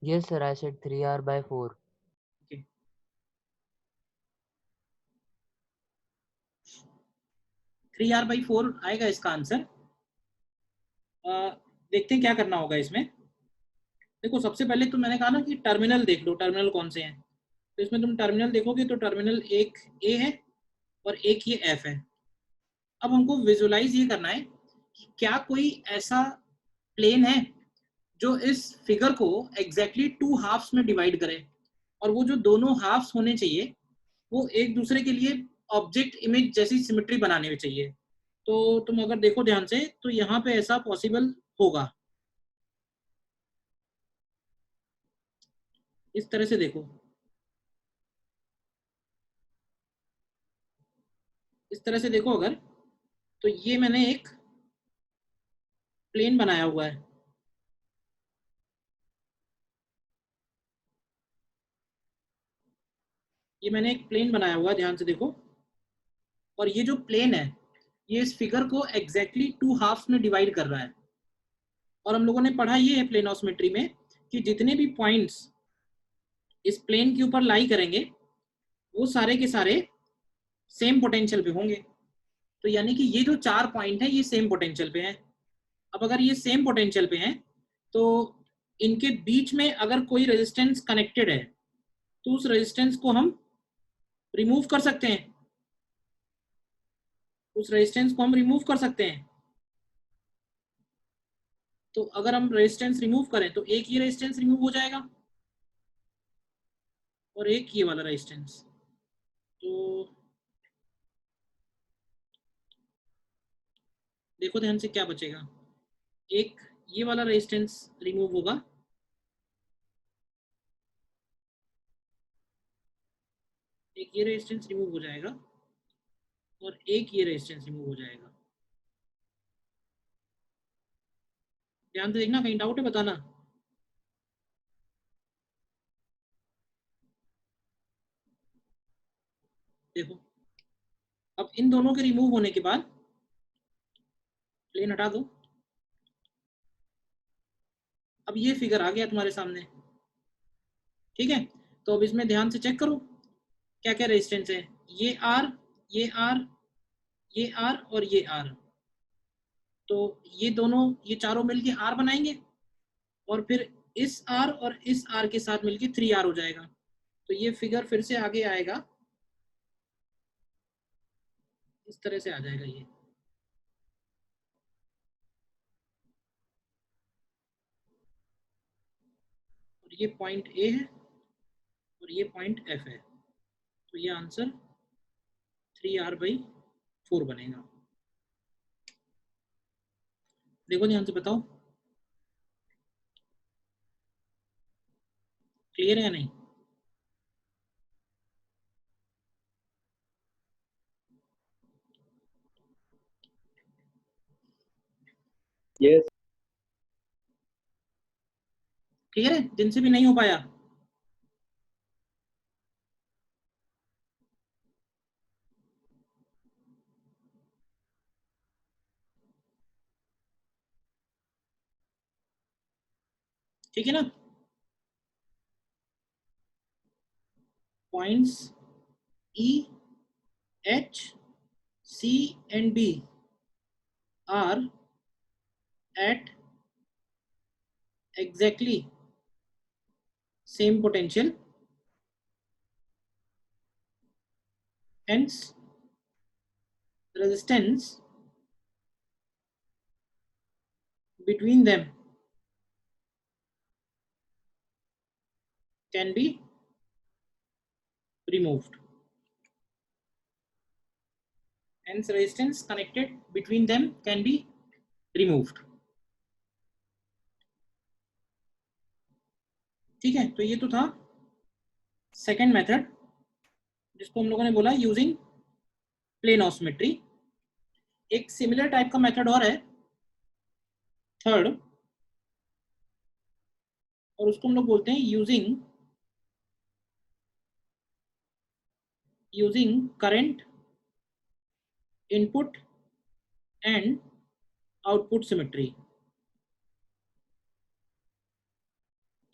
Yes, sir. I said 3r/4. Okay. 3r/4 आएगा इसका answer. देखते हैं क्या करना होगा इसमें। देखो सबसे पहले तो मैंने कहा ना कि टर्मिनल देख लो, टर्मिनल कौन से हैं। तो इसमें तुम टर्मिनल देखोगे तो टर्मिनल एक ए है और एक ये एफ है। अब हमको विजुलाइज ये करना है कि क्या कोई ऐसा प्लेन है जो इस फिगर को एग्जैक्टली टू हाफ्स में डिवाइड करे, और वो जो दोनों हाफ्स होने चाहिए वो एक दूसरे के लिए ऑब्जेक्ट इमेज जैसी सिमेट्री बनाने चाहिए। तो तुम अगर देखो ध्यान से तो यहाँ पे ऐसा पॉसिबल होगा। इस तरह से देखो, इस तरह से देखो अगर, तो ये मैंने एक प्लेन बनाया हुआ है। ये मैंने एक प्लेन बनाया हुआ है, ध्यान से देखो। और ये जो प्लेन है ये इस फिगर को एग्जैक्टली टू हाफ्स में डिवाइड कर रहा है। और हम लोगों ने पढ़ा ये है प्लेन ऑफ सिमेट्री में कि जितने भी पॉइंट्स इस प्लेन के ऊपर लाई करेंगे वो सारे के सारे सेम पोटेंशियल पे होंगे। तो यानी कि ये जो 4 पॉइंट है ये सेम पोटेंशियल पे हैं। अब अगर ये सेम पोटेंशियल पे हैं तो इनके बीच में अगर कोई रेजिस्टेंस कनेक्टेड है तो उस रेजिस्टेंस को हम रिमूव कर सकते हैं। उस रेजिस्टेंस को हम रिमूव कर सकते हैं। तो अगर हम रेजिस्टेंस रिमूव करें तो एक ये रेजिस्टेंस रिमूव हो जाएगा और एक ये वाला रेजिस्टेंस। तो देखो ध्यान से क्या बचेगा, एक ये वाला रेजिस्टेंस रिमूव होगा, एक ये रेजिस्टेंस रिमूव हो जाएगा और एक ये रेजिस्टेंस रिमूव हो जाएगा। ध्यान से देखना, कहीं डाउट है बताना। देखो अब इन दोनों के रिमूव होने के बाद प्लेन हटा दो। अब ये फिगर आ गया तुम्हारे सामने, ठीक है। तो अब इसमें ध्यान से चेक करो क्या क्या रेजिस्टेंस है। ये आर, ये आर, ये आर और ये आर। तो ये दोनों, ये चारों मिलके आर बनाएंगे और फिर इस आर और इस आर के साथ मिलके 3r हो जाएगा। तो ये फिगर फिर से आगे आएगा, इस तरह से आ जाएगा ये। और ये पॉइंट ए है और ये पॉइंट एफ है। तो ये आंसर 3r/4 बनेगा। देखो ध्यान से बताओ क्लियर है या नहीं। यस। क्लियर है जिनसे भी नहीं हो पाया। ठीक है ना। Points E, H, C and B are at exactly same potential, hence resistance between them can be removed. Hence resistance connected between them can be removed. ठीक है, तो ये तो था सेकेंड मेथड जिसको हम लोगों ने बोला यूजिंग प्लेन ऑफ सिमेट्री। एक सिमिलर टाइप का मेथड और है थर्ड, और उसको हम लोग बोलते हैं using current input and output symmetry.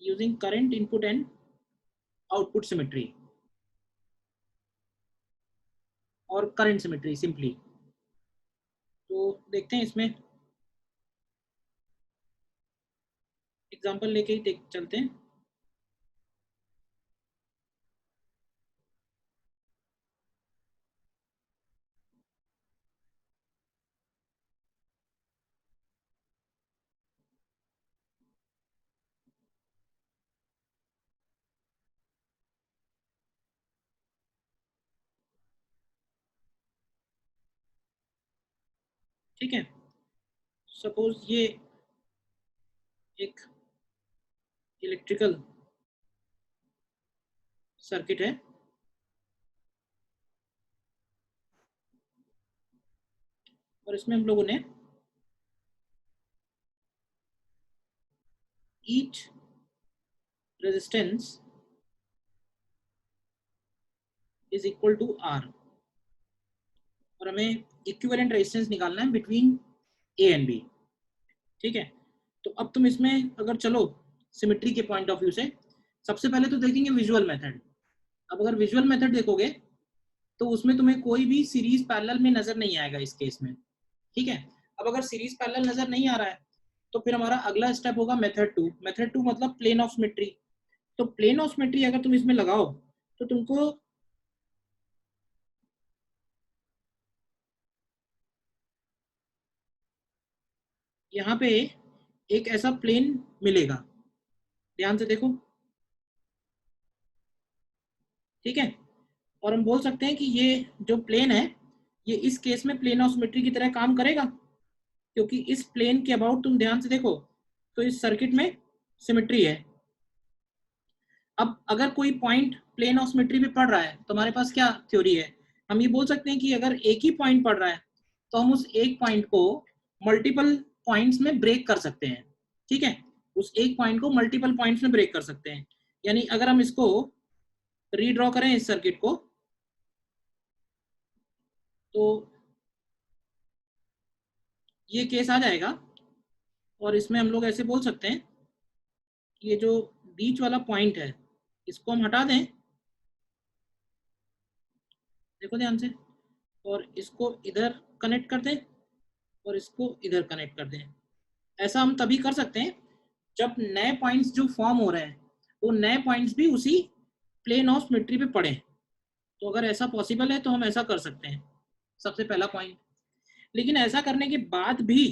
Using current input and output symmetry और करंट सिमेट्री सिंपली। तो देखते हैं इसमें एग्जांपल लेके ही देख चलते हैं। ठीक है, सपोज ये एक इलेक्ट्रिकल सर्किट है और इसमें हम लोगों ने each resistance is equal to R और हमें इक्विवेलेंट रेजिस्टेंस निकालना है बिटवीन ए एंड बी। ठीक है, तो अब तुम इसमें अगर चलो सिमेट्री के पॉइंट ऑफ व्यू से, सबसे पहले तो देखेंगे विजुअल मेथड। अब अगर विजुअल मेथड देखोगे तो उसमें तुम्हें कोई भी सीरीज पैरेलल में नजर नहीं आएगा इस केस में। ठीक है, अब अगर सीरीज पैरेलल नजर नहीं आ रहा है तो फिर हमारा अगला स्टेप होगा मेथड टू। मेथड टू मतलब प्लेन ऑफ सिमेट्री। तो प्लेन ऑफ सिमेट्री अगर तुम इसमें लगाओ तो तुमको यहाँ पे एक ऐसा प्लेन मिलेगा, ध्यान से देखो। ठीक है, और हम बोल सकते हैं कि ये जो प्लेन है ये इस केस में प्लेन ऑफ सिमेट्री की तरह काम करेगा, क्योंकि इस प्लेन के अबाउट तुम ध्यान से देखो तो इस सर्किट में सिमेट्री है। अब अगर कोई पॉइंट प्लेन ऑफ सिमेट्री पे पड़ रहा है तो हमारे पास क्या थ्योरी है, हम ये बोल सकते हैं कि अगर एक ही पॉइंट पड़ रहा है तो हम उस एक पॉइंट को मल्टीपल पॉइंट्स में ब्रेक कर सकते हैं। ठीक है, उस एक पॉइंट को मल्टीपल पॉइंट्स में ब्रेक कर सकते हैं। यानी अगर हम इसको रीड्रॉ करें इस सर्किट को तो ये केस आ जाएगा और इसमें हम लोग ऐसे बोल सकते हैं ये जो बीच वाला पॉइंट है इसको हम हटा दें, देखो ध्यान से, और इसको इधर कनेक्ट कर दें और इसको इधर कनेक्ट कर दें। ऐसा हम तभी कर सकते हैं जब नए पॉइंट्स जो फॉर्म हो रहे हैं वो नए पॉइंट्स भी उसी प्लेन ऑफ सिमेट्री पे पड़े। तो अगर ऐसा पॉसिबल है तो हम ऐसा कर सकते हैं, सबसे पहला पॉइंट। लेकिन ऐसा करने के बाद भी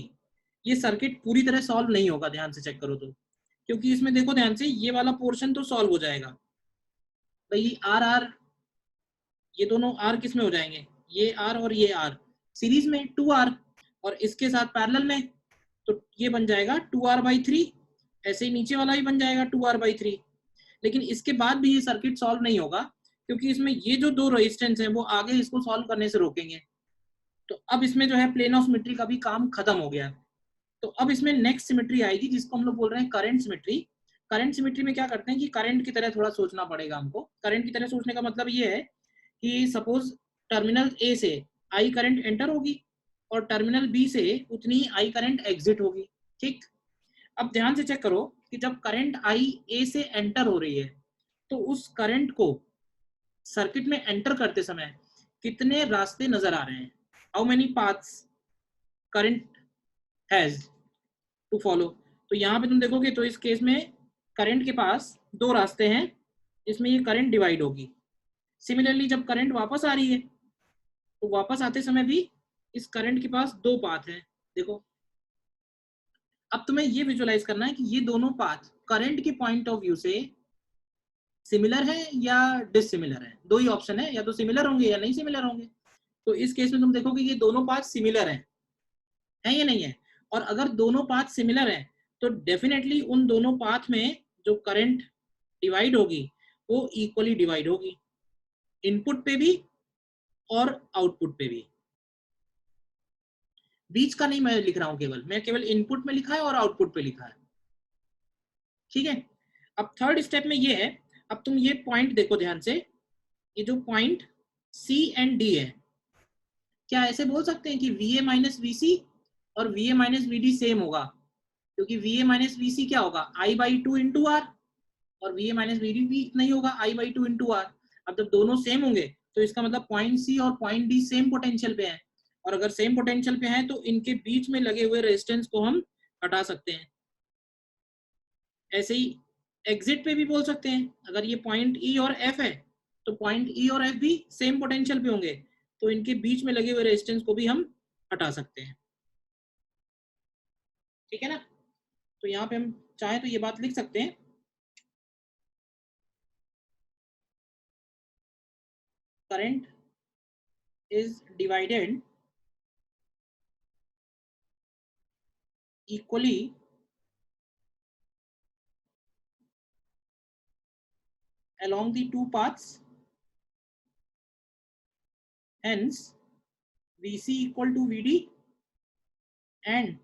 ये सर्किट पूरी तरह सॉल्व नहीं होगा, ध्यान से चेक करो तो, क्योंकि इसमें देखो ध्यान से ये वाला पोर्शन तो सॉल्व हो जाएगा भाई, आर आर, ये दोनों आर किस में हो जाएंगे, ये आर और ये आर सीरीज में 2r, और इसके साथ पैरेलल में तो ये बन जाएगा 2r/3। ऐसे ही नीचे वाला भी बन जाएगा 2r/3। लेकिन इसके बाद भी ये सर्किट सॉल्व नहीं होगा क्योंकि इसमें ये जो दो रेजिस्टेंस हैं वो आगे इसको सॉल्व करने से रोकेंगे। तो अब इसमें जो है प्लेन ऑफ सिमेट्री का भी काम खत्म हो गया। तो अब इसमें नेक्स्ट सिमेट्री आएगी जिसको हम लोग बोल रहे हैं करंट सिमेट्री। करंट सिमेट्री में क्या करते हैं कि करंट की तरह थोड़ा सोचना पड़ेगा हमको। करंट की तरह सोचने का मतलब ये है कि सपोज टर्मिनल ए से आई करंट एंटर होगी और टर्मिनल बी से उतनी ही आई करंट एग्जिट होगी। ठीक, अब ध्यान से चेक करो कि जब करंट आई ए से एंटर हो रही है तो उस करंट को सर्किट में एंटर करते समय कितने रास्ते नजर आ रहे हैं, how many paths current has to follow. तो यहाँ पे तुम देखोगे तो इस केस में करंट के पास दो रास्ते हैं जिसमें ये करंट डिवाइड होगी। सिमिलरली जब करंट वापस आ रही है तो वापस आते समय भी इस करंट के पास दो पाथ हैं। देखो अब तुम्हें ये विजुअलाइज करना है कि ये दोनों पाथ करंट के पॉइंट ऑफ व्यू से सिमिलर है या डिसिमिलर है। दो ही ऑप्शन है, या तो सिमिलर होंगे या नहीं सिमिलर होंगे। तो इस केस में तुम देखोगे ये दोनों पाथ सिमिलर है या नहीं है। और अगर दोनों पाथ सिमिलर है तो डेफिनेटली उन दोनों पाथ में जो करंट डिवाइड होगी वो इक्वली डिवाइड होगी, इनपुट पे भी और आउटपुट पे भी। बीच का नहीं मैं लिख रहा हूं, केवल मैं केवल इनपुट में लिखा है और आउटपुट पे लिखा है। ठीक है, अब थर्ड स्टेप में ये है, अब तुम ये पॉइंट देखो ध्यान से, ये जो पॉइंट सी एंड डी है, क्या ऐसे बोल सकते हैं कि VA माइनस VC और VA माइनस VD सेम होगा, क्योंकि VA माइनस VC क्या होगा I/2 × R। और V A minus V D भी इतना ही होगा, I by two into R. अब जब दोनों सेम होंगे तो इसका मतलब पॉइंट सी और पॉइंट डी सेम पोटेंशियल पे है, और अगर सेम पोटेंशियल पे है तो इनके बीच में लगे हुए रेजिस्टेंस को हम हटा सकते हैं। ऐसे ही एग्जिट पे भी बोल सकते हैं, अगर ये पॉइंट ई और एफ है तो पॉइंट ई और एफ भी सेम पोटेंशियल पे होंगे, तो इनके बीच में लगे हुए रेजिस्टेंस को भी हम हटा सकते हैं। ठीक है ना? तो यहाँ पे हम चाहे तो ये बात लिख सकते हैं, current is divided equally along the two paths, hence VC equal to VD and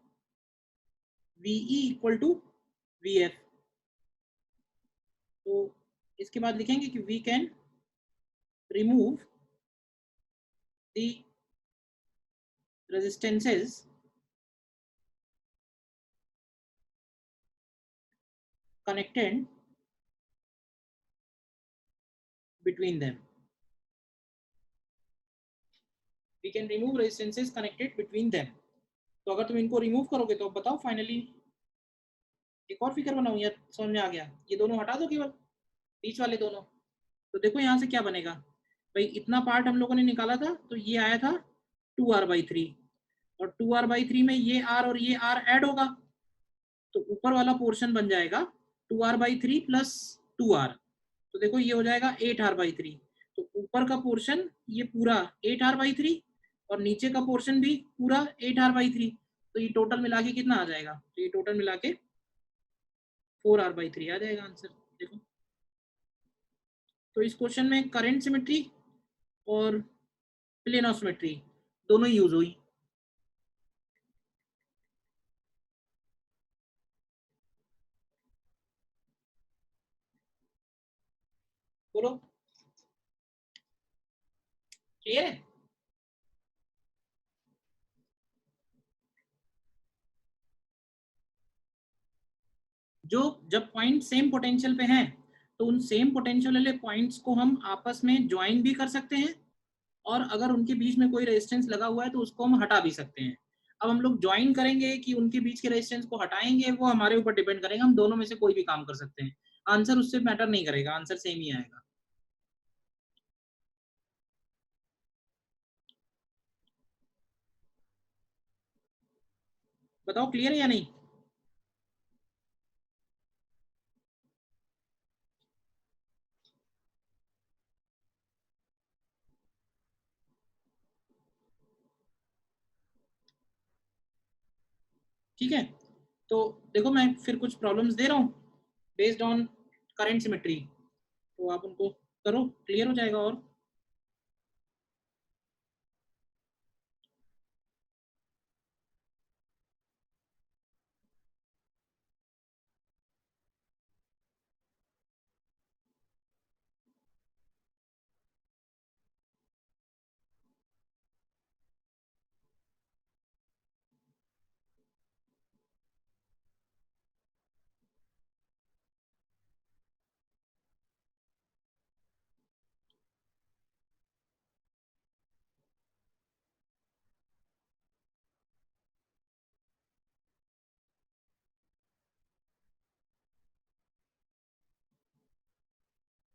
VE equal to VF। तो इसके बाद लिखेंगे कि we can remove the resistances connected between them। We can remove resistances connected between them। तो अगर तुम इनको remove करोगे तो बताओ फाइनली, एक और फिगर बनाऊं या समझ में आ गया? ये दोनों हटा दो, केवल बीच वाले दोनों। तो देखो यहाँ से क्या बनेगा भाई, इतना पार्ट हम लोगों ने निकाला था तो ये आया था 2r/3, और 2r/3 में ये r और ये r ऐड होगा, तो ऊपर वाला पोर्शन बन जाएगा 2r/3 प्लस 2r। तो देखो ये हो जाएगा 8r/3। तो ऊपर का पोर्शन ये पूरा 8r/3 और नीचे का पोर्शन भी पूरा 8r/3। तो ये टोटल मिला के कितना आ जाएगा? तो ये टोटल मिला के 4r/3 आ जाएगा आंसर। देखो, तो इस क्वेश्चन में करंट सिमेट्री और प्लेन ऑफ सिमेट्री दोनों ही यूज हुई। बोलो, क्लियर है? जो जब पॉइंट सेम पोटेंशियल पे हैं तो उन सेम पोटेंशियल वाले पॉइंट्स को हम आपस में ज्वाइन भी कर सकते हैं, और अगर उनके बीच में कोई रेजिस्टेंस लगा हुआ है तो उसको हम हटा भी सकते हैं। अब हम लोग ज्वाइन करेंगे कि उनके बीच के रेजिस्टेंस को हटाएंगे, वो हमारे ऊपर डिपेंड करेगा। हम दोनों में से कोई भी काम कर सकते हैं, आंसर उससे मैटर नहीं करेगा, आंसर सेम ही आएगा। बताओ क्लियर है या नहीं? ठीक है, तो देखो मैं फिर कुछ प्रॉब्लम्स दे रहा हूँ बेस्ड ऑन करंट सिमेट्री, तो आप उनको करो, क्लियर हो जाएगा। और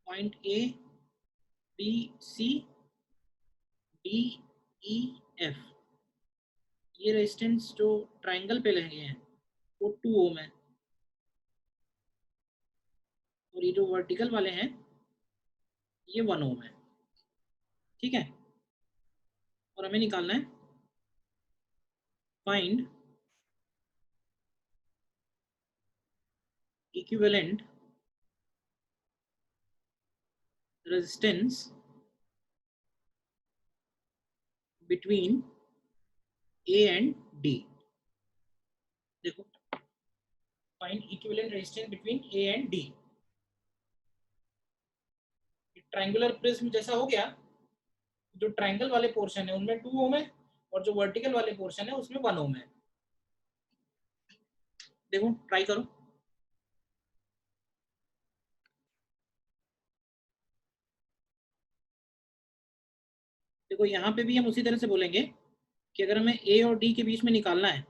point A B C D E F, ये रेजिस्टेंस जो ट्राइंगल पे लगे हैं वो 2 ओम है, और ये जो वर्टिकल वाले हैं ये 1 ओम है। ठीक है, और हमें निकालना है find equivalent resistance between A and D. देखो, find equivalent resistance between A and D. Triangular prism जैसा हो गया, जो ट्रायंगल वाले पोर्शन है उनमें 2 ओम है, और जो वर्टिकल वाले पोर्शन है उसमें 1 ओम है। देखो ट्राई करो। देखो यहाँ पे भी हम उसी तरह से बोलेंगे कि अगर हमें ए और डी के बीच में निकालना है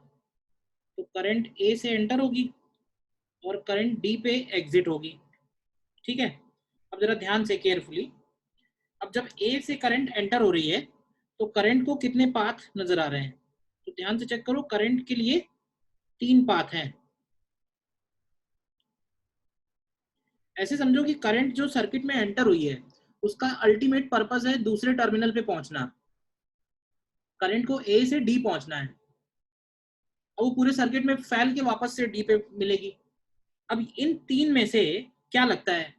तो करंट ए से एंटर होगी और करंट डी पे एग्जिट होगी। ठीक है, अब जरा ध्यान से केयरफुली, अब जब ए से करंट एंटर हो रही है तो करंट को कितने पाथ नजर आ रहे हैं, तो ध्यान से चेक करो, करंट के लिए 3 पाथ हैं। ऐसे समझो कि करंट जो सर्किट में एंटर हुई है उसका अल्टीमेट पर्पस है दूसरे टर्मिनल पे पहुंचना, करंट को ए से डी पहुंचना है और वो पूरे सर्किट में फैल के वापस से डी पे मिलेगी। अब इन 3 में से क्या लगता है,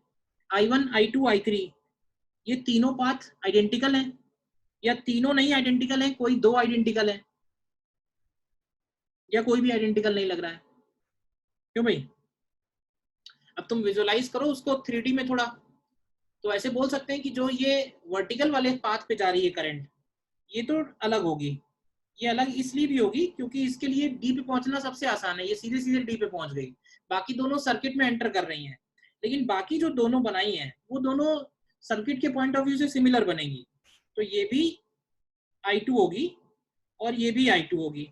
I1 I2 I3 ये तीनों पाथ आइडेंटिकल हैं या तीनों नहीं आइडेंटिकल है, कोई 2 आइडेंटिकल है या कोई भी आइडेंटिकल नहीं लग रहा है, क्यों भाई? अब तुम विजुअलाइज करो उसको 3D में थोड़ा, तो ऐसे बोल सकते हैं कि जो ये वर्टिकल वाले पाथ पे जा रही है करंट, ये तो अलग होगी, ये अलग इसलिए भी होगी क्योंकि इसके लिए डी पे पहुंचना सबसे आसान है, ये सीधे सीधे डी पे पहुंच गई, बाकी दोनों सर्किट में एंटर कर रही हैं, लेकिन बाकी जो दोनों बनाई हैं वो दोनों सर्किट के पॉइंट ऑफ व्यू से सिमिलर बनेगी, तो ये भी I2 होगी और ये भी I2 होगी।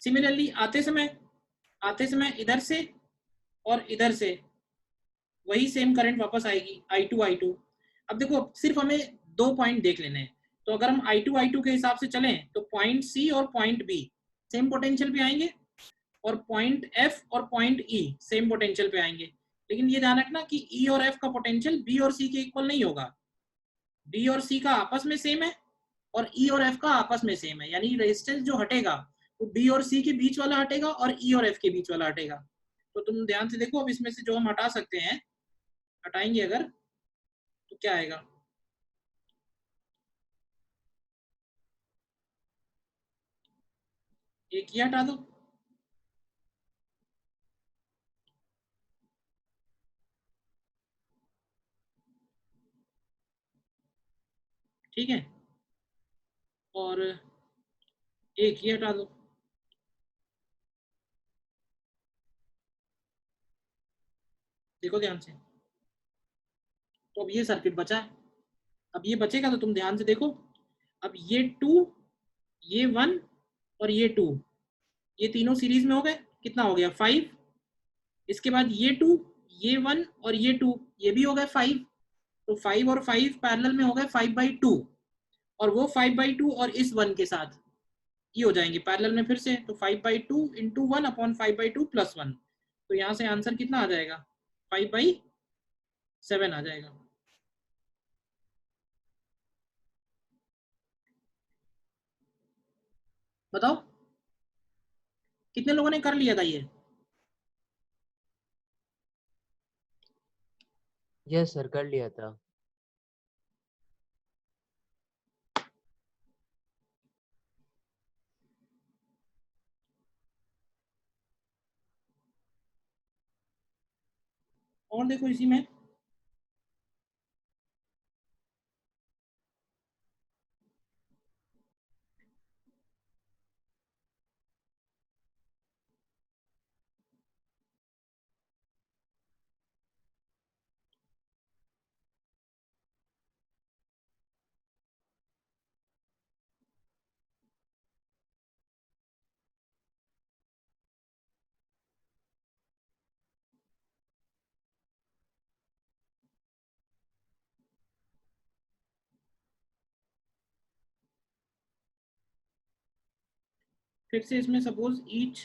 सिमिलरली आते समय इधर से और इधर से वही सेम करंट वापस आएगी I2। अब देखो सिर्फ हमें 2 पॉइंट देख लेने हैं, तो अगर हम I2 के हिसाब से चलें तो पॉइंट सी और पॉइंट बी सेम पोटेंशियल पे आएंगे और पॉइंट एफ और पॉइंट ई सेम पोटेंशियल पे आएंगे, लेकिन ये ध्यान रखना कि ई और एफ का पोटेंशियल बी और सी के इक्वल नहीं होगा, डी और सी का आपस में सेम है और ई और एफ का आपस में सेम है, यानी रेजिस्टेंस जो हटेगा वो डी और सी के बीच वाला हटेगा और ई और एफ के बीच वाला हटेगा। तो तुम ध्यान से देखो, अब इसमें से जो हम हटा सकते हैं, हटाएंगे अगर तो क्या आएगा, एक ही हटा दो, ठीक है, और एक ही हटा दो, देखो ध्यान से, तो अब ये सर्किट बचा है, अब ये बचेगा तो तुम ध्यान से देखो, अब ये 2 ये 1 और ये 2 ये तीनों सीरीज में हो गए, कितना हो गया 5, इसके बाद ये 2 ये 1 और ये 2 ये भी हो गए 5, तो 5 और 5 पैरेलल में हो गए 5/2 और वो 5/2 और इस 1 के साथ ये हो जाएंगे पैरेलल में फिर से, तो 5/2 इंटू 1 अपॉन 5/2 प्लस 1, तो यहाँ से आंसर कितना आ जाएगा 5/7 आ जाएगा। बताओ कितने लोगों ने कर लिया था ये? यस सर, कर लिया था। और देखो इसी में फिर से इसमें suppose each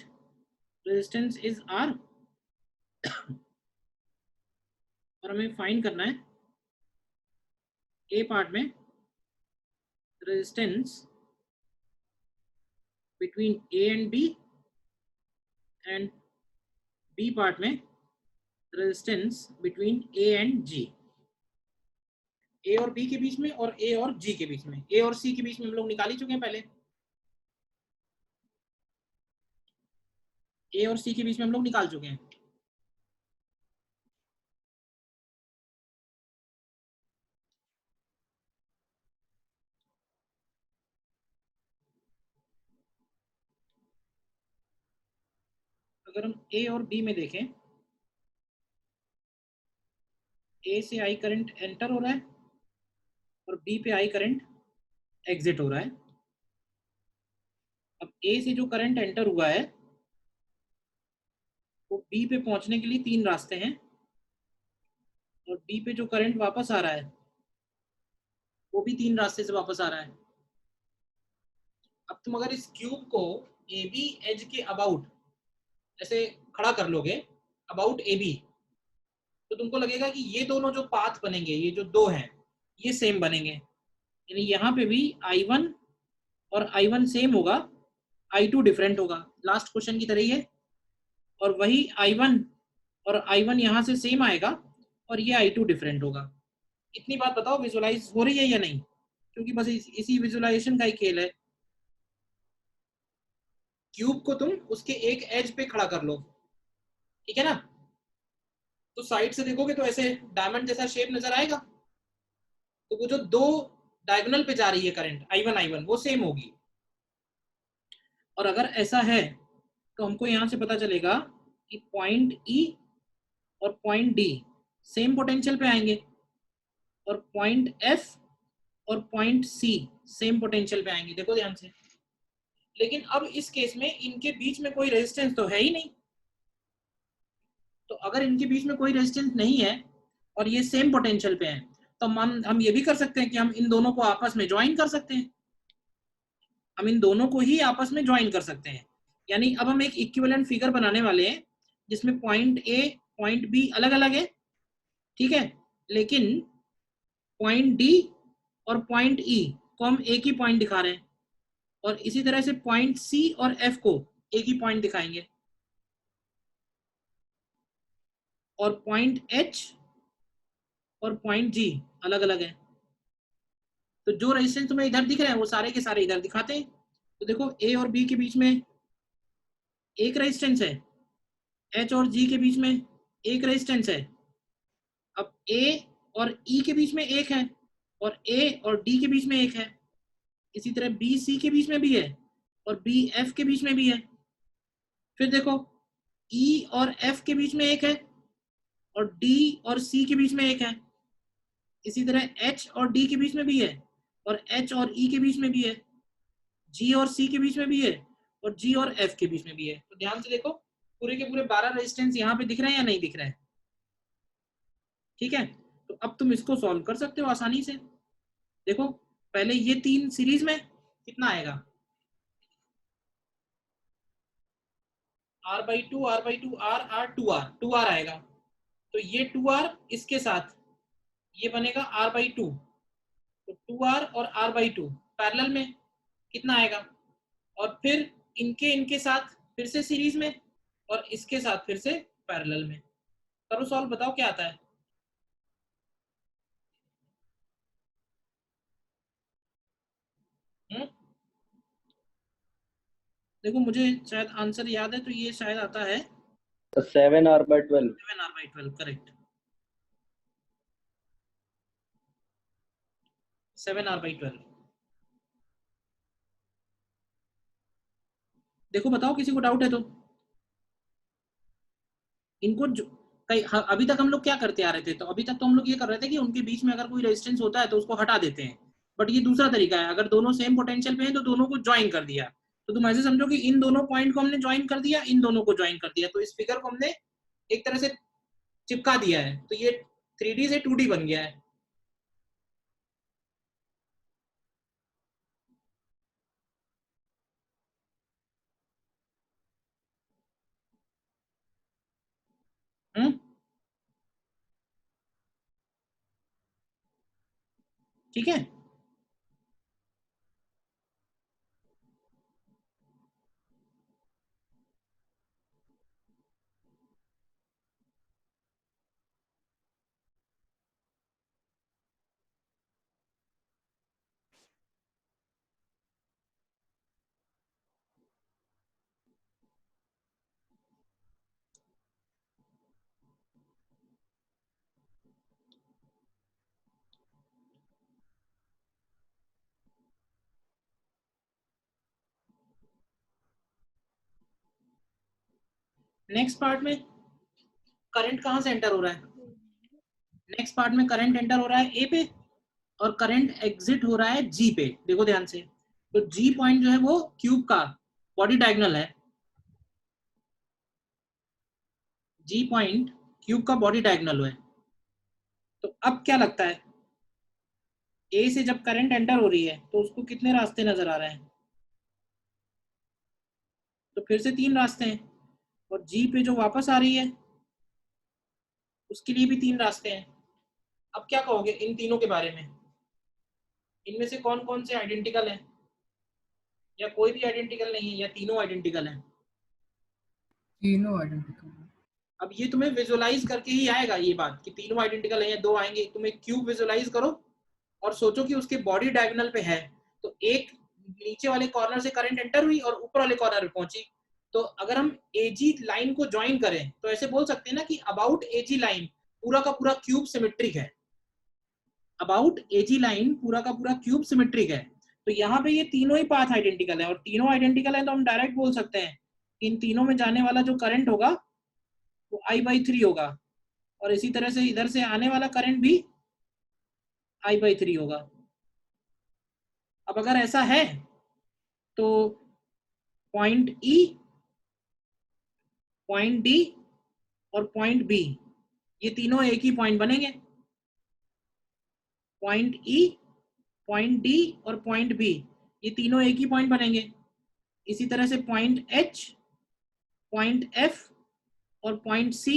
resistance is R और हमें फाइंड करना है ए पार्ट में resistance between A and B and B part में resistance between A and G, A और बी के बीच में और ए और जी के बीच में, ए और सी के बीच में हम लोग निकाल ही चुके हैं पहले, ए और सी के बीच में हम लोग निकाल चुके हैं। अगर हम ए और बी में देखें, ए से आई करंट एंटर हो रहा है और बी पे आई करंट एग्जिट हो रहा है। अब ए से जो करंट एंटर हुआ है वो बी पे पहुंचने के लिए 3 रास्ते हैं, और डी पे जो करंट वापस आ रहा है वो भी 3 रास्ते से वापस आ रहा है। अब तुम अगर इस क्यूब को ए बी एज के अबाउट ऐसे खड़ा कर लोगे, अबाउट ए बी, तो तुमको लगेगा कि ये दोनों जो पाथ बनेंगे, ये जो दो हैं, ये सेम बनेंगे। यानी यहाँ पे भी I1 और I1 सेम होगा, I2 डिफरेंट होगा, लास्ट क्वेश्चन की तरह ही है। और वही I1 और I1 यहाँ से सेम आएगा, और ये I2 डिफरेंट होगा। इतनी बात बताओ विजुअलाइज हो रही है या नहीं? क्योंकि बस इसी विजुअलाइजेशन का ही खेल है। क्यूब को तुम उसके एक एज पे खड़ा कर लो, ठीक है ना? तो साइड से देखोगे तो ऐसे डायमंड जैसा शेप नजर आएगा। तो वो जो दो डायगोनल पे जा रही है करंट I1 वो सेम होगी। और अगर ऐसा है तो हमको यहां से पता चलेगा कि पॉइंट E और पॉइंट D सेम पोटेंशियल पे आएंगे, और पॉइंट F और पॉइंट C सेम पोटेंशियल पे आएंगे। देखो ध्यान से। लेकिन अब इस केस में इनके बीच में कोई रेजिस्टेंस तो है ही नहीं। तो अगर इनके बीच में कोई रेजिस्टेंस नहीं है और ये सेम पोटेंशियल पे हैं, तो हम ये भी कर सकते हैं कि हम इन दोनों को आपस में ज्वाइन कर सकते हैं। हम इन दोनों को ही आपस में ज्वाइन कर सकते हैं। यानी अब हम एक इक्विवेलेंट फिगर बनाने वाले हैं जिसमें पॉइंट ए पॉइंट बी अलग अलग है, ठीक है, लेकिन पॉइंट डी और पॉइंट ई को हम एक ही पॉइंट दिखा रहे हैं, और इसी तरह से पॉइंट सी और एफ को एक ही पॉइंट दिखाएंगे, और पॉइंट एच और पॉइंट जी अलग अलग है। तो जो रेजिस्टेंस तुम्हें इधर दिख रहे हैं वो सारे के सारे इधर दिखाते हैं। तो देखो ए और बी के बीच में एक रेजिस्टेंस है, एच और जी के बीच में एक रेजिस्टेंस है। अब ए और ई के बीच में एक है, और ए और डी के बीच में एक है। इसी तरह बी सी के बीच में भी है, और बी एफ के बीच में भी है। फिर देखो ई और एफ के बीच में एक है, और डी और सी के बीच में एक है। इसी तरह एच और डी के बीच में भी है, और एच और ई के बीच में भी है। जी और सी के बीच में भी है, और जी और एफ के बीच में भी है। तो ध्यान से देखो, पूरे के पूरे 12 रेजिस्टेंस यहाँ पे दिख रहे हैं या नहीं दिख रहे हैं? ठीक है, तो अब तुम इसको सॉल्व कर सकते हो आसानी से। देखो पहले ये 3 सीरीज में कितना आएगा, R/2 R/2 R R 2R 2R आएगा। तो ये 2R इसके साथ ये बनेगा R/2, तो 2R और R/2 पैरेलल में कितना आएगा, और फिर इनके साथ फिर से सीरीज में, और इसके साथ फिर से पैरेलल में। करो सॉल्व, बताओ क्या आता है। देखो मुझे शायद आंसर याद है, तो ये शायद आता है 7R/12। 7R/12, correct, 7R/12। देखो बताओ किसी को डाउट है तो। इनको अभी तक हम लोग क्या करते आ रहे थे, तो अभी तक तो हम लोग ये कर रहे थे कि उनके बीच में अगर कोई रेजिस्टेंस होता है तो उसको हटा देते हैं। बट ये दूसरा तरीका है, अगर दोनों सेम पोटेंशियल पे हैं तो दोनों को ज्वाइन कर दिया। तो तुम ऐसे समझो कि इन दोनों पॉइंट को हमने ज्वाइन कर दिया, इन दोनों को ज्वाइन कर दिया, तो इस फिगर को हमने एक तरह से चिपका दिया है। तो ये 3D से 2D बन गया है। ठीक है, नेक्स्ट पार्ट में करंट कहां से एंटर हो रहा है? नेक्स्ट पार्ट में करंट एंटर हो रहा है ए पे, और करंट एग्जिट हो रहा है जी पे, देखो ध्यान से, तो जी पॉइंट जो है वो क्यूब का बॉडी डायगोनल है, जी पॉइंट क्यूब का बॉडी डायगोनल है। तो अब क्या लगता है, ए से जब करंट एंटर हो रही है तो उसको कितने रास्ते नजर आ रहे हैं, तो फिर से 3 रास्ते हैं, और जी पे जो वापस आ रही है उसके लिए भी 3 रास्ते हैं। अब क्या कहोगे इन तीनों के बारे में, इनमें से कौन कौन से आइडेंटिकल हैं, या कोई भी आइडेंटिकल नहीं है, या तीनों आइडेंटिकल हैं? तीनों आइडेंटिकल। अब ये तुम्हें विजुअलाइज करके ही आएगा ये बात कि तीनों आइडेंटिकल है या 2 आएंगे। तुम एक क्यूब विजुअलाइज करो और सोचो कि उसके बॉडी डायगोनल पे है, तो एक नीचे वाले कॉर्नर से करंट एंटर हुई और ऊपर वाले कॉर्नर पे पहुंची। तो अगर हम एजी लाइन को ज्वाइन करें तो ऐसे बोल सकते हैं ना कि अबाउट एजी लाइन पूरा का पूरा क्यूब सिमेट्रिक है, अबाउट एजी लाइन पूरा का पूरा क्यूब सिमेट्रिक है। तो यहाँ पे ये तीनों ही पाथ आइडेंटिकल है, और तीनों आइडेंटिकल है तो हम डायरेक्ट बोल सकते हैं इन तीनों में जाने वाला जो करंट होगा वो I/3 होगा, और इसी तरह से इधर से आने वाला करंट भी I/3 होगा। अब अगर ऐसा है तो पॉइंट E, पॉइंट D और पॉइंट B ये तीनों एक ही पॉइंट बनेंगे। पॉइंट E, पॉइंट D और पॉइंट B ये तीनों एक ही पॉइंट बनेंगे। इसी तरह से पॉइंट H, पॉइंट F और पॉइंट C,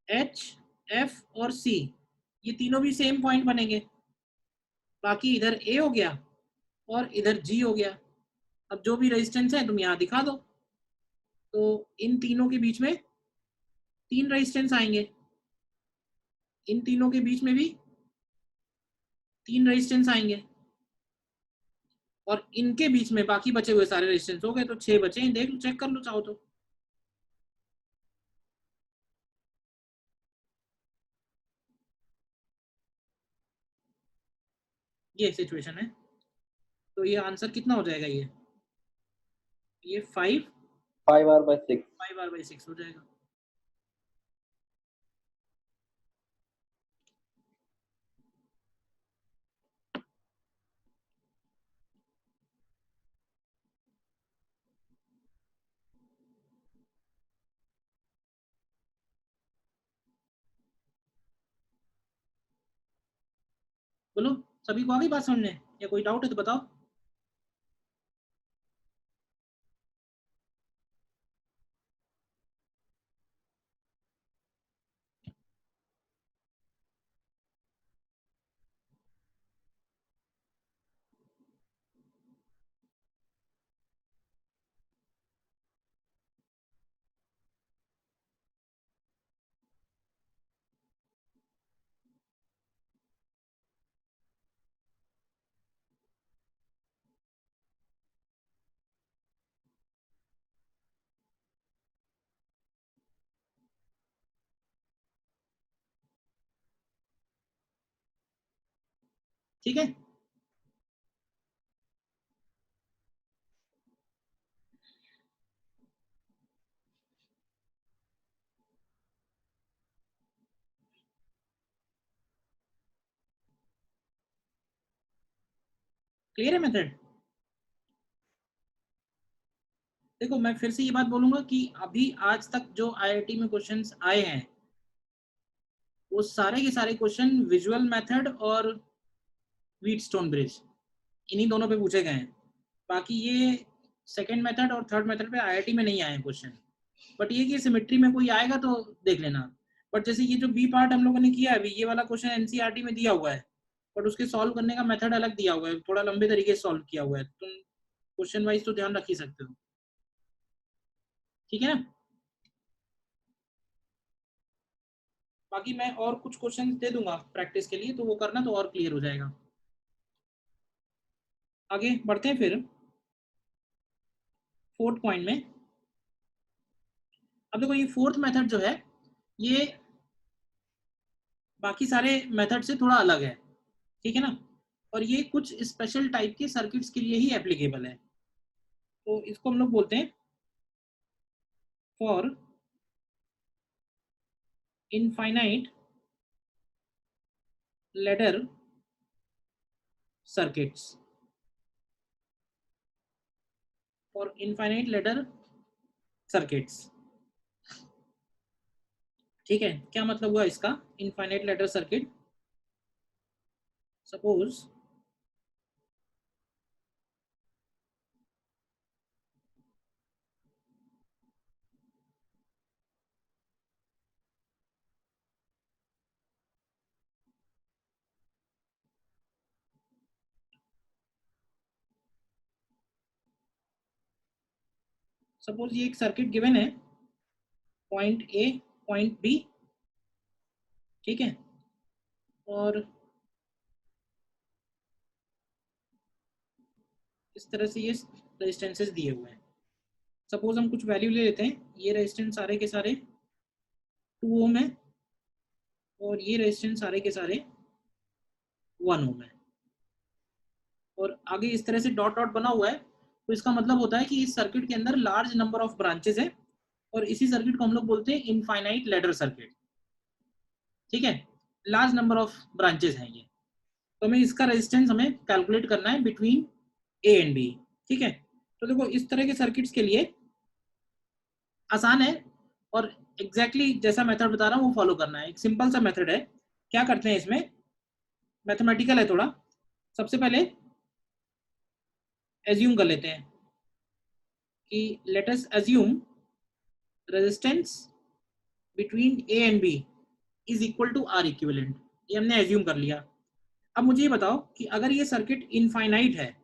H, F और C ये तीनों भी सेम पॉइंट बनेंगे। बाकी इधर A हो गया और इधर G हो गया। अब जो भी रेजिस्टेंस है तुम यहाँ दिखा दो, तो इन तीनों के बीच में 3 रेजिस्टेंस आएंगे, इन तीनों के बीच में भी 3 रेजिस्टेंस आएंगे, और इनके बीच में बाकी बचे हुए सारे रेजिस्टेंस हो गए, तो 6 बचे हैं। देख लो, चेक कर लो चाहो तो। ये सिचुएशन है, तो ये आंसर कितना हो जाएगा, ये 5R/6 5R/6 हो जाएगा। बोलो, सभी को आ गई बात समझने, या कोई डाउट है तो बताओ। ठीक है, क्लियर है मेथड। देखो मैं फिर से ये बात बोलूंगा कि अभी आज तक जो आईआईटी में क्वेश्चंस आए हैं वो सारे के सारे क्वेश्चन विजुअल मेथड और व्हीटस्टोन ब्रिज इन्हीं दोनों पे पूछे गए हैं। बाकी ये सेकंड मेथड और थर्ड मेथड पे आईआईटी में नहीं आए हैं क्वेश्चन, बट ये कि सिमेट्री में कोई आएगा तो देख लेना। बट जैसे ये जो बी पार्ट हम लोगों ने किया है अभी, ये वाला क्वेश्चन एनसीईआरटी में दिया हुआ है, बट उसके सॉल्व करने का मेथड अलग दिया हुआ है, थोड़ा लंबे तरीके से सॉल्व किया हुआ है। तुम क्वेश्चन वाइज तो ध्यान रख ही सकते हो, ठीक है ना। बाकी मैं और कुछ क्वेश्चन दे दूंगा प्रैक्टिस के लिए, तो वो करना तो और क्लियर हो जाएगा। आगे बढ़ते हैं फिर 4th पॉइंट में। अब देखो ये 4th मेथड जो है ये बाकी सारे मेथड से थोड़ा अलग है, ठीक है ना, और ये कुछ स्पेशल टाइप के सर्किट्स के लिए ही एप्लीकेबल है। तो इसको हम लोग बोलते हैं for infinite ladder circuits, for infinite ladder circuits. ठीक है, क्या मतलब हुआ इसका इनफाइनाइट लैडर सर्किट? सपोज ये एक सर्किट गिवन है, पॉइंट ए पॉइंट बी, ठीक है, और इस तरह से ये रेजिस्टेंसेस दिए हुए हैं। सपोज हम कुछ वैल्यू ले लेते हैं, ये रेजिस्टेंस सारे के सारे 2 ओम है और ये रेजिस्टेंस सारे के सारे 1 ओम है, और आगे इस तरह से डॉट डॉट बना हुआ है, तो इसका मतलब होता है कि इस सर्किट के अंदर लार्ज नंबर ऑफ ब्रांचेस है, और इसी सर्किट को हम लोग बोलते हैं इनफाइनाइट लैडर सर्किट। ठीक है, लार्ज नंबर ऑफ ब्रांचेस हैं ये, तो हमें इसका रेजिस्टेंस हमें कैलकुलेट करना है बिटवीन ए एंड बी। ठीक है, तो देखो इस तरह के सर्किट्स के लिए आसान है, और एग्जैक्टली जैसा मेथड बता रहा हूँ वो फॉलो करना है। एक सिंपल सा मेथड है, क्या करते हैं इसमें, मैथमेटिकल है थोड़ा। सबसे पहले एज्यूम कर लेते हैं कि let us assume resistance between A and B is equal to R equivalent. ये हमने एज्यूम कर लिया। अब मुझे ये बताओ कि अगर ये सर्किट इनफाइनाइट है,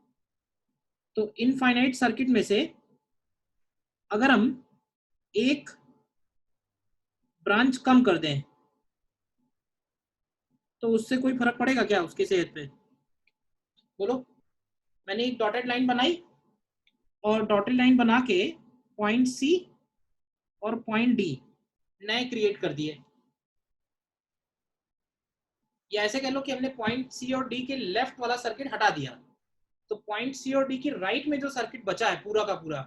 तो इनफाइनाइट सर्किट में से अगर हम एक ब्रांच कम कर दें तो उससे कोई फर्क पड़ेगा क्या उसकी सेहत पे? बोलो। मैंने एक डॉटेड लाइन बनाई, और डॉटेड लाइन बना के पॉइंट सी और पॉइंट डी नए क्रिएट कर दिए, या ऐसे कह लो कि हमने पॉइंट सी और डी के लेफ्ट वाला सर्किट हटा दिया, तो पॉइंट सी और डी के राइट में जो सर्किट बचा है पूरा का पूरा,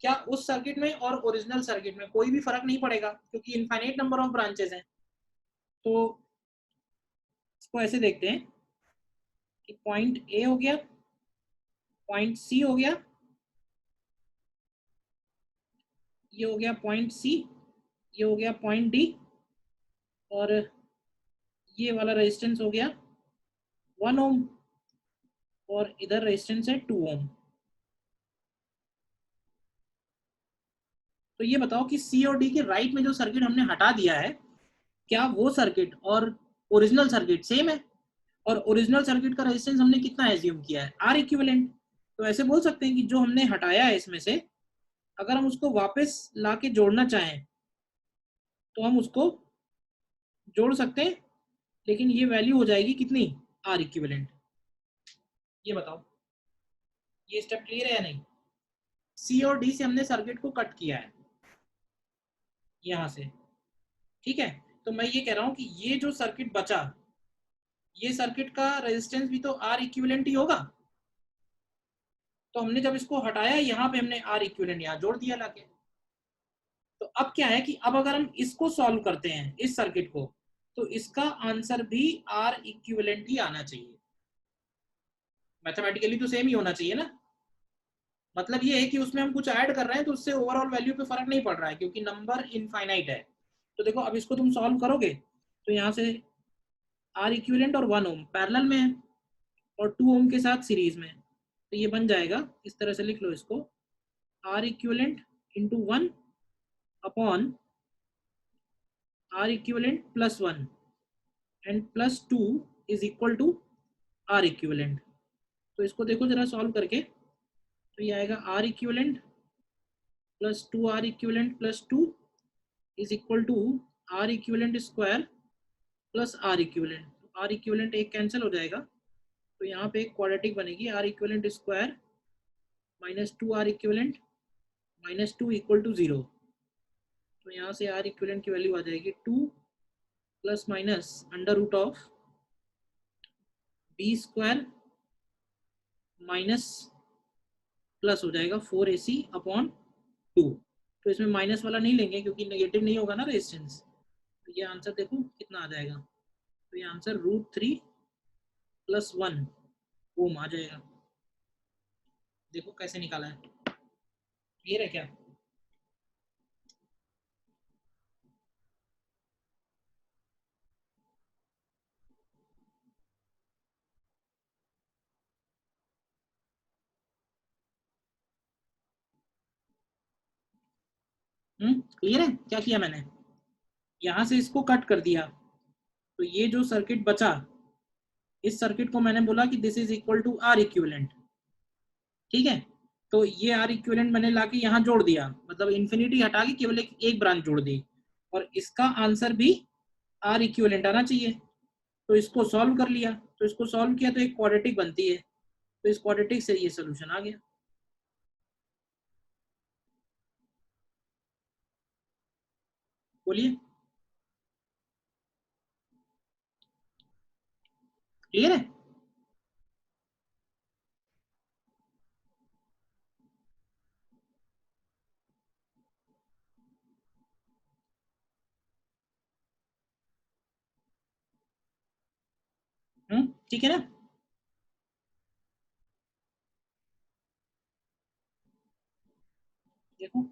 क्या उस सर्किट में और ओरिजिनल सर्किट में कोई भी फर्क नहीं पड़ेगा, क्योंकि इनफाइनाइट नंबर ऑफ ब्रांचेस हैं। तो इसको ऐसे देखते हैं कि पॉइंट ए हो गया, पॉइंट सी हो गया, ये हो गया पॉइंट सी, ये हो गया पॉइंट डी, और ये वाला रेजिस्टेंस हो गया 1 ओम, और इधर रेजिस्टेंस है 2 ओम। तो ये बताओ कि सी और डी के राइट में जो सर्किट हमने हटा दिया है, क्या वो सर्किट और ओरिजिनल सर्किट सेम है? और ओरिजिनल सर्किट का रेजिस्टेंस हमने कितना एज्यूम किया है, आर इक्विवेलेंट। तो ऐसे बोल सकते हैं कि जो हमने हटाया है इसमें से, अगर हम उसको वापस ला के जोड़ना चाहें तो हम उसको जोड़ सकते हैं, लेकिन ये वैल्यू हो जाएगी कितनी, आर इक्विवेलेंट। ये बताओ, ये स्टेप क्लियर है या नहीं? सी और डी से हमने सर्किट को कट किया है यहां से, ठीक है। तो मैं ये कह रहा हूं कि ये जो सर्किट बचा, ये सर्किट का रेजिस्टेंस भी तो आर इक्विवेलेंट ही होगा। तो हमने जब इसको हटाया, यहाँ पे हमने आर इक्विवेलेंट यहाँ जोड़ दिया लाके। तो अब क्या है कि अब अगर हम इसको सॉल्व करते हैं इस सर्किट को, तो इसका आंसर भी आर इक्विवेलेंट ही आना चाहिए। मैथमेटिकली तो सेम ही होना चाहिए ना। मतलब ये है कि उसमें हम कुछ ऐड कर रहे हैं तो उससे ओवरऑल वैल्यू पे फर्क नहीं पड़ रहा है, क्योंकि नंबर इनफाइनाइट है। तो देखो अब इसको तुम सॉल्व करोगे तो यहाँ से आर इक्विवेलेंट और 1 ओम पैरेलल में है, और 2 ओम के साथ सीरीज में, तो ये बन जाएगा, इस तरह से लिख लो इसको, R equivalent into 1 upon R equivalent plus 1 and plus 2 is equal to R equivalent. तो इसको देखो जरा सॉल्व करके, तो ये आएगा R equivalent plus 2 R equivalent plus 2 is equal to R equivalent square plus R equivalent. R equivalent एक cancel हो जाएगा, तो यहाँ पे एक क्वाड्रेटिक बनेगी, R equivalent square minus 2 R equivalent minus 2 equal to 0। तो यहाँ से आर इक्विवेलेंट की वैल्यू आ जाएगी 2 plus minus under root of B square minus plus हो जाएगा 4ac अपॉन 2। तो इसमें माइनस वाला नहीं लेंगे क्योंकि नेगेटिव नहीं होगा ना रेजिस्टेंस। तो ये आंसर देखो कितना आ जाएगा, तो ये आंसर √3 +1 ओम आ जाएगा। देखो कैसे निकाला है, क्लियर है क्या? क्लियर है क्या किया मैंने? यहाँ से इसको कट कर दिया, तो ये जो सर्किट बचा, इस सर्किट को मैंने बोला कि this is equal to R equivalent. ठीक है, तो ये आर इक्विवेलेंट मैंने लाके यहाँ जोड़ दिया, मतलब इन्फिनिटी हटा के केवल एक ब्रांच जोड़ दी, और इसका आंसर भी आर इक्विवेलेंट आना चाहिए। तो इसको सॉल्व कर लिया, तो इसको सॉल्व किया तो एक क्वाड्रेटिक बनती है, तो इस क्वाड्रेटिक से ये सोल्यूशन आ गया। बोलिए, क्लियर है? ठीक है ना? देखो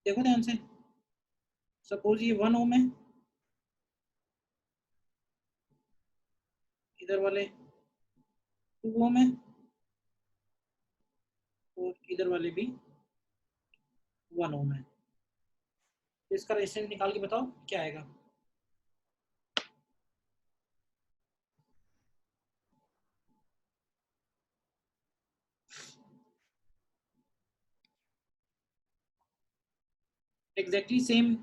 देखो ध्यान से, सपोज ये 1 ओम है, इधर वाले 2 ओम है, और इधर वाले भी 1 ओम है। तो इसका रेजिस्टेंस निकाल के बताओ क्या आएगा। एग्जैक्टली सेम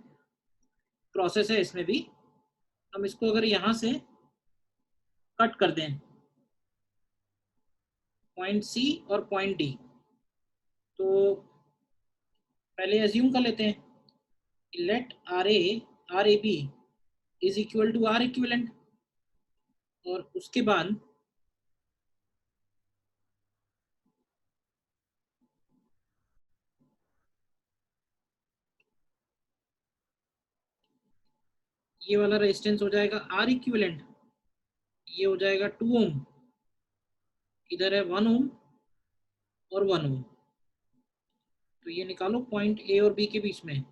प्रोसेस है इसमें भी। हम इसको अगर यहाँ से कट कर दें, पॉइंट सी और पॉइंट डी, तो पहले एज्यूम कर लेते हैं let R A B is equal to R equivalent, और उसके बाद ये वाला रेजिस्टेंस हो जाएगा आर इक्विवेलेंट, ये हो जाएगा 2 ओम, इधर है 1 ओम और 1 ओम। तो ये निकालो पॉइंट ए और बी के बीच में,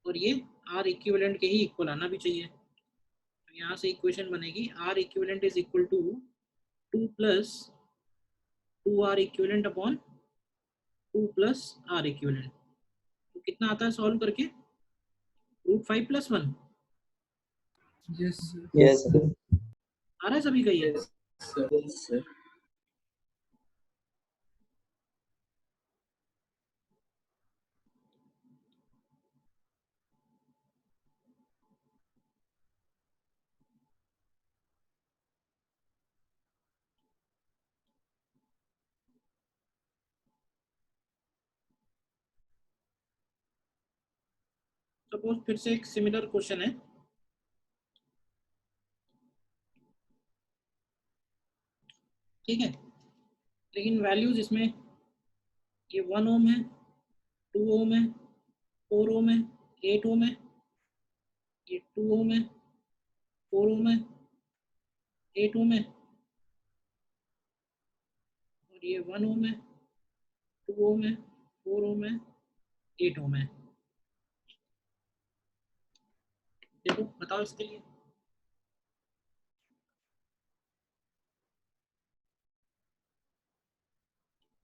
और ये आर इक्विवेलेंट के ही इक्वल आना भी चाहिए। तो यहाँ से इक्वेशन बनेगी R equivalent is equal to 2 plus 2 R equivalent upon 2 plus R equivalent. तो कितना आता है सॉल्व करके, √5 + 1 Yes, sir. Yes, sir. आ रहा है सभी का ये? Yes, sir. Yes, sir. Suppose फिर से एक सिमिलर क्वेश्चन है, ठीक है, लेकिन वैल्यूज इसमें ये 1 ओम है, 2 ओम है, 4 ओम है, 8 ओम है, ये 2 ओम है, 4 ओम है, 8 ओम है, और ये 1 ओम है, 2 ओम है, 4 ओम है, 8 ओम है। देखो बताओ इसके लिए।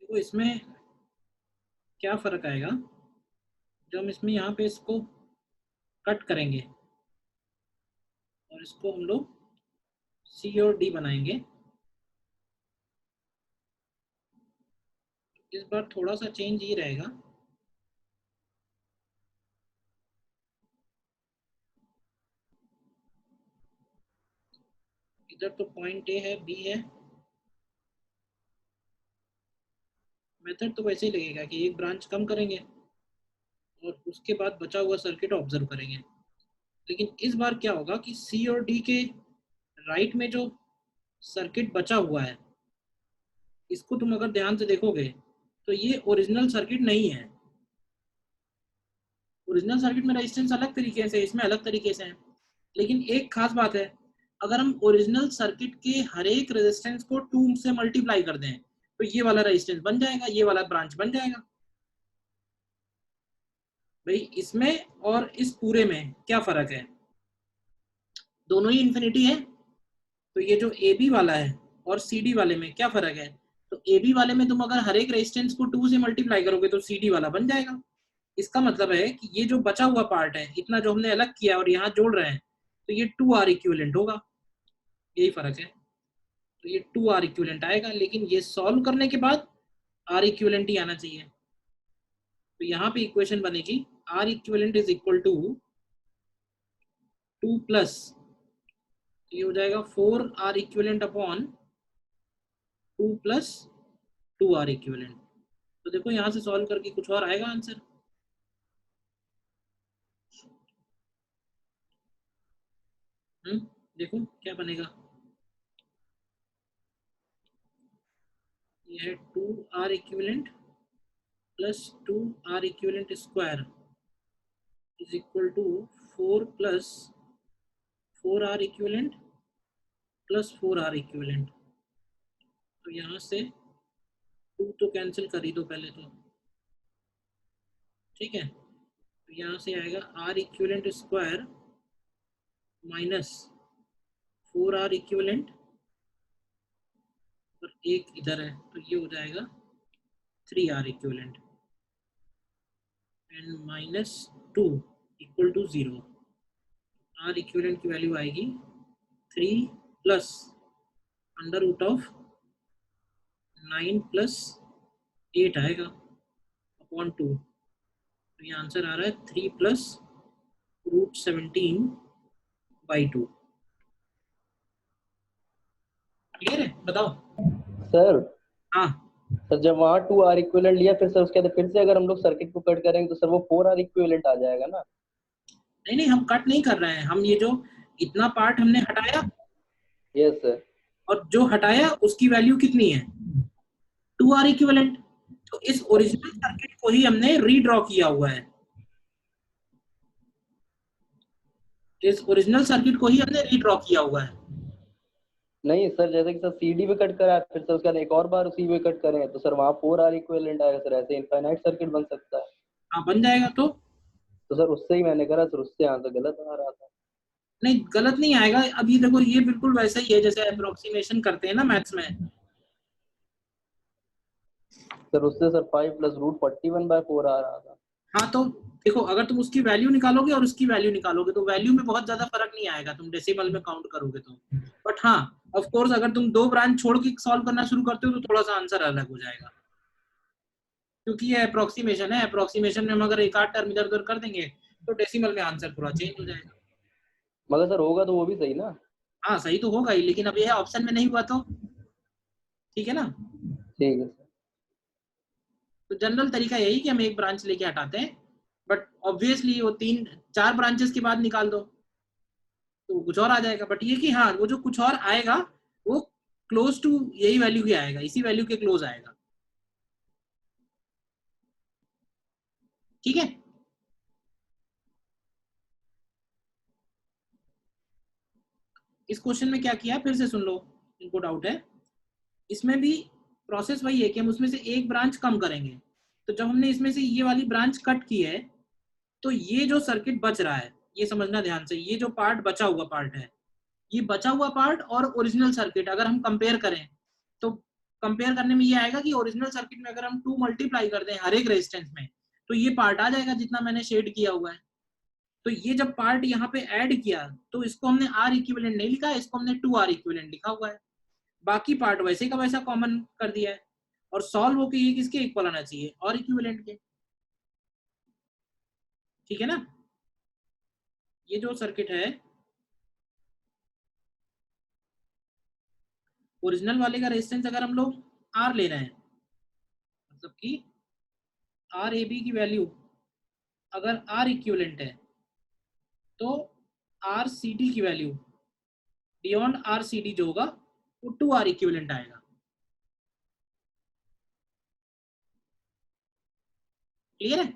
देखो इसमें क्या फर्क आएगा जब हम इसमें यहाँ पे इसको कट करेंगे और इसको हम लोग सी और डी बनाएंगे। इस बार थोड़ा सा चेंज ये रहेगा, इधर तो पॉइंट ए है, बी है। मेथड तो वैसे ही लगेगा कि एक ब्रांच कम करेंगे और उसके बाद बचा हुआ सर्किट ऑब्जर्व करेंगे। लेकिन इस बार क्या होगा कि सी और डी के राइट में जो सर्किट बचा हुआ है, इसको तुम अगर ध्यान से देखोगे तो ये ओरिजिनल सर्किट नहीं है। ओरिजिनल सर्किट में रेजिस्टेंस अलग तरीके से, इसमें अलग तरीके से है। लेकिन एक खास बात है, अगर हम ओरिजिनल सर्किट के हर एक रेजिस्टेंस को 2 से मल्टीप्लाई कर दें तो ये वाला रेजिस्टेंस बन जाएगा, ये वाला ब्रांच बन जाएगा। भाई इसमें और इस पूरे में क्या फर्क है? दोनों ही इन्फिनिटी है। तो ये जो ए बी वाला है और सी डी वाले में क्या फर्क है? तो ए बी वाले में तुम अगर हर एक रेजिस्टेंस को 2 से मल्टीप्लाई करोगे तो सी डी वाला बन जाएगा। इसका मतलब है कि ये जो बचा हुआ पार्ट है, इतना जो हमने अलग किया और यहाँ जोड़ रहे हैं, तो ये 2R इक्विवेलेंट होगा। यही फर्क है। तो ये 2R इक्विवेलेंट आएगा, लेकिन ये सॉल्व करने के बाद R इक्विवेलेंट ही आना चाहिए। तो यहाँ पे इक्वेशन बनेगी R equivalent is equal to 2 plus, ये हो जाएगा 4R equivalent upon 2 plus 2R equivalent. तो देखो यहाँ से सॉल्व करके कुछ और आएगा आंसर। देखो क्या बनेगा। ये है 2R equivalent plus 2R equivalent square is equal to 4 plus 4R equivalent plus 4R equivalent. तो यहाँ से 2 तो कैंसिल कर ही दो पहले तो, ठीक है। तो यहाँ से आएगा R equivalent square minus 4R equivalent और एक इधर है, तो ये हो जाएगा 3R equivalent and minus 2 equal to 0। R equivalent की वैल्यू आएगी 3 plus under root of 9 plus 8 आएगा अपॉन 2। तो ये आंसर आ रहा है 3 प्लस रूट 17 बाई 2। क्लियर है? बताओ। सर हाँ सर जब वहाँ 2R इक्विवेलेंट लिया, फिर सर उसके बाद फिर से अगर हम लोग सर्किट को कट करेंगे तो सर वो 4R इक्विवेलेंट आ जाएगा ना? नहीं नहीं, हम कट नहीं कर रहे हैं, हम ये जो इतना पार्ट हमने हटाया, यस सर। और जो हटाया उसकी वैल्यू कितनी है? 2R equivalent. तो इस ओरिजिनल सर्किट को ही हमने रीड्रॉ किया हुआ है, इस ओरिजिनल सर्किट को ही हमने रीड्रॉ किया हुआ है। नहीं सर, जैसे कि सर सीडी पे कट करा, फिर सर उसके बाद एक और बार उसी पे कट करें तो सर वहाँ 4R इक्विवेलेंट आएगा सर। ऐसे इनफाइनाइट सर्किट बन सकता है। हाँ बन जाएगा। तो सर उससे ही मैंने करा, सर उससे आंसर गलत आ रहा था। नहीं गलत नहीं आएगा। अब ये देखो, ये बिल्कुल वैसा ही है जैसे अप्रोक्सीमेशन करते हैं ना मैथ्स में। सर उससे सर 5 प्लस रूट 41/4 आ रहा था। हाँ तो देखो, अगर तुम उसकी वैल्यू निकालोगे और उसकी वैल्यू निकालोगे तो वैल्यू में बहुत ज्यादा फर्क नहीं आएगा, तुम डेसिमल में काउंट करोगे तो। बट हाँ, ऑफ कोर्स अगर तुम 2 ब्रांच छोड़ के सॉल्व करना शुरू करते हो तो थोड़ा सा आंसर अलग हो जाएगा, क्योंकि ये अप्रोक्सीमेशन है। अप्रोक्सीमेशन में हम अगर एक आध टर्म इधर उधर कर देंगे तो डेसिमल में आंसर पूरा चेंज हो जाएगा। मगर सर होगा तो वो भी सही ना? हाँ सही तो होगा ही, लेकिन अब यह ऑप्शन में नहीं हुआ तो ठीक है ना। ठीक है सर। तो जनरल तरीका यही कि हम एक ब्रांच लेके हटाते हैं, बट ऑब्वियसली वो 3-4 ब्रांचेस के बाद निकाल दो तो कुछ और आ जाएगा। बट ये कि हाँ, वो जो कुछ और आएगा वो क्लोज टू यही वैल्यू के आएगा, इसी वैल्यू के क्लोज आएगा। ठीक है। इस क्वेश्चन में क्या किया फिर से सुन लो, इनको डाउट है। इसमें भी प्रोसेस वही है कि हम उसमें से एक ब्रांच कम करेंगे। तो जब हमने इसमें से ये वाली ब्रांच कट की है तो ये जो सर्किट बच रहा है, ये समझना ध्यान से, ये जो पार्ट बचा हुआ पार्ट है, ये बचा हुआ पार्ट और ओरिजिनल सर्किट अगर हम कंपेयर करें तो कंपेयर करने में ये आएगा कि ओरिजिनल सर्किट में अगर हम 2 मल्टीप्लाई कर दें हर एक रेजिस्टेंस में तो ये पार्ट आ जाएगा जितना मैंने शेड किया हुआ है। तो ये जब पार्ट यहाँ पे ऐड किया तो इसको हमने R इक्विवेलेंट नहीं लिखा, इसको हमने 2R इक्विवेलेंट लिखा हुआ है। बाकी पार्ट वैसे का वैसा कॉमन कर दिया है और सॉल्व होके ये किसके इक्वल आना चाहिए, और इक्विवेलेंट के। ठीक है ना। ये जो सर्किट है ओरिजिनल वाले का रेजिस्टेंस अगर हम लोग R ले रहे हैं, मतलब कि आर ए बी की वैल्यू अगर R इक्विवेलेंट है तो आर सी डी की value beyond R C D जो होगा वो 2R इक्विवेलेंट आएगा। क्लियर है?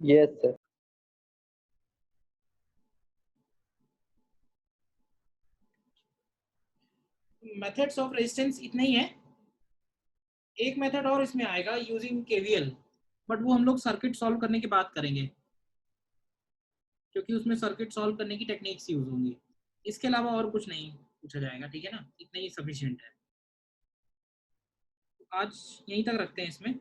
Yes sir. Methods of resistance इतने ही है। एक मेथड और इसमें आएगा यूजिंग केवीएल, बट वो हम लोग सर्किट सॉल्व करने के बाद करेंगे क्योंकि उसमें सर्किट सॉल्व करने की टेक्निक्स यूज होंगी। इसके अलावा और कुछ नहीं पूछा जाएगा। ठीक है ना, इतना ही सफिशिएंट है। आज यहीं तक रखते हैं इसमें।